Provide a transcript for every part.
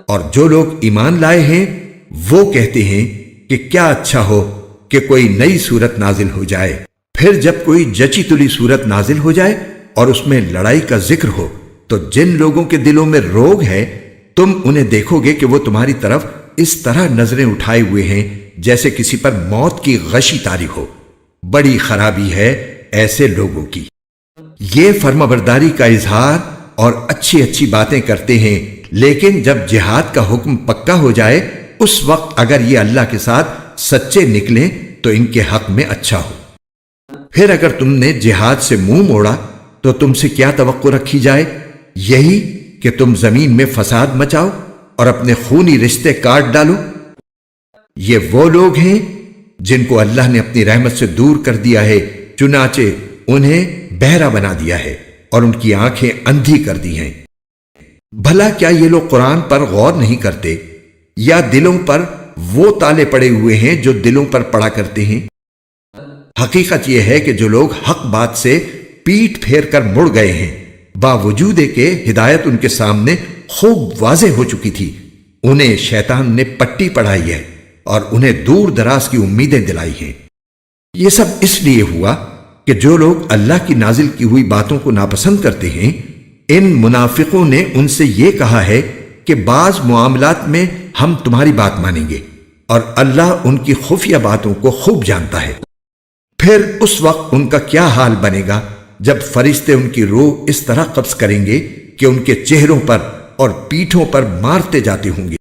اور جو لوگ ایمان لائے ہیں وہ کہتے ہیں کہ کیا اچھا ہو کہ کوئی نئی صورت نازل ہو جائے۔ پھر جب کوئی جچی تلی صورت نازل ہو جائے اور اس میں لڑائی کا ذکر ہو تو جن لوگوں کے دلوں میں روگ ہے تم انہیں دیکھو گے کہ وہ تمہاری طرف اس طرح نظریں اٹھائے ہوئے ہیں جیسے کسی پر موت کی غشی طاری ہو۔ بڑی خرابی ہے ایسے لوگوں کی۔ یہ فرمانبرداری کا اظہار اور اچھی اچھی باتیں کرتے ہیں، لیکن جب جہاد کا حکم پکا ہو جائے اس وقت اگر یہ اللہ کے ساتھ سچے نکلیں تو ان کے حق میں اچھا ہو۔ پھر اگر تم نے جہاد سے منہ موڑا تو تم سے کیا توقع رکھی جائے؟ یہی کہ تم زمین میں فساد مچاؤ اور اپنے خونی رشتے کاٹ ڈالو۔ یہ وہ لوگ ہیں جن کو اللہ نے اپنی رحمت سے دور کر دیا ہے، چنانچہ انہیں بہرا بنا دیا ہے اور ان کی آنکھیں اندھی کر دی ہیں۔ بھلا کیا یہ لوگ قرآن پر غور نہیں کرتے یا دلوں پر وہ تالے پڑے ہوئے ہیں جو دلوں پر پڑا کرتے ہیں؟ حقیقت یہ ہے کہ جو لوگ حق بات سے پیٹ پھیر کر مڑ گئے ہیں، باوجود کہ ہدایت ان کے سامنے خوب واضح ہو چکی تھی، انہیں شیطان نے پٹی پڑھائی ہے اور انہیں دور دراز کی امیدیں دلائی ہیں۔ یہ سب اس لیے ہوا کہ جو لوگ اللہ کی نازل کی ہوئی باتوں کو ناپسند کرتے ہیں، ان منافقوں نے ان سے یہ کہا ہے کہ بعض معاملات میں ہم تمہاری بات مانیں گے اور اللہ ان کی خفیہ باتوں کو خوب جانتا ہے۔ پھر اس وقت ان کا کیا حال بنے گا جب فرشتے ان کی روح اس طرح قبض کریں گے کہ ان کے چہروں پر اور پیٹھوں پر مارتے جاتے ہوں گے۔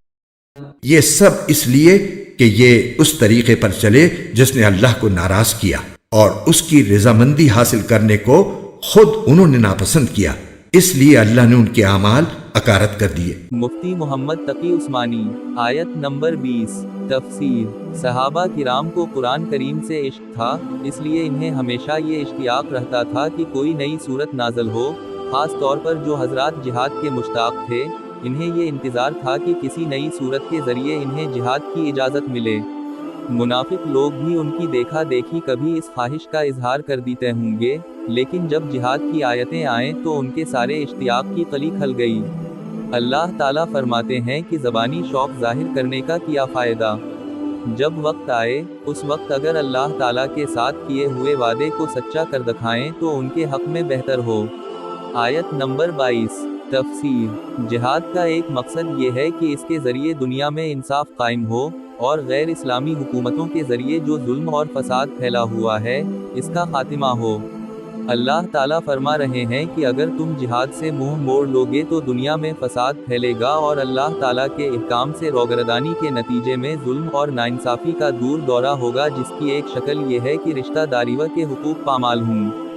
یہ سب اس لیے کہ یہ اس طریقے پر چلے جس نے اللہ کو ناراض کیا اور اس کی رضامندی حاصل کرنے کو خود انہوں نے ناپسند کیا، اس لیے اللہ نے ان کے اعمال اکارت کر دیے۔ مفتی محمد تقی عثمانی۔ آیت نمبر 20۔ تفسیر۔ صحابہ کرام کو قرآن کریم سے عشق تھا، اس لیے انہیں ہمیشہ یہ اشتیاق رہتا تھا کہ کوئی نئی صورت نازل ہو، خاص طور پر جو حضرات جہاد کے مشتاق تھے، انہیں یہ انتظار تھا کہ کسی نئی صورت کے ذریعے انہیں جہاد کی اجازت ملے۔ منافق لوگ بھی ان کی دیکھا دیکھی کبھی اس خواہش کا اظہار کر دیتے ہوں گے، لیکن جب جہاد کی آیتیں آئیں تو ان کے سارے اشتیاق کی کلی کھل گئی۔ اللہ تعالیٰ فرماتے ہیں کہ زبانی شوق ظاہر کرنے کا کیا فائدہ؟ جب وقت آئے اس وقت اگر اللہ تعالیٰ کے ساتھ کیے ہوئے وعدے کو سچا کر دکھائیں تو ان کے حق میں بہتر ہو۔ آیت نمبر 22۔ تفسیر۔ جہاد کا ایک مقصد یہ ہے کہ اس کے ذریعے دنیا میں انصاف قائم ہو اور غیر اسلامی حکومتوں کے ذریعے جو ظلم اور فساد پھیلا ہوا ہے اس کا خاتمہ ہو۔ اللہ تعالیٰ فرما رہے ہیں کہ اگر تم جہاد سے منہ موڑ لوگے تو دنیا میں فساد پھیلے گا اور اللہ تعالیٰ کے احکام سے روگردانی کے نتیجے میں ظلم اور ناانصافی کا دور دورہ ہوگا، جس کی ایک شکل یہ ہے کہ رشتہ داریوں کے حقوق پامال ہوں۔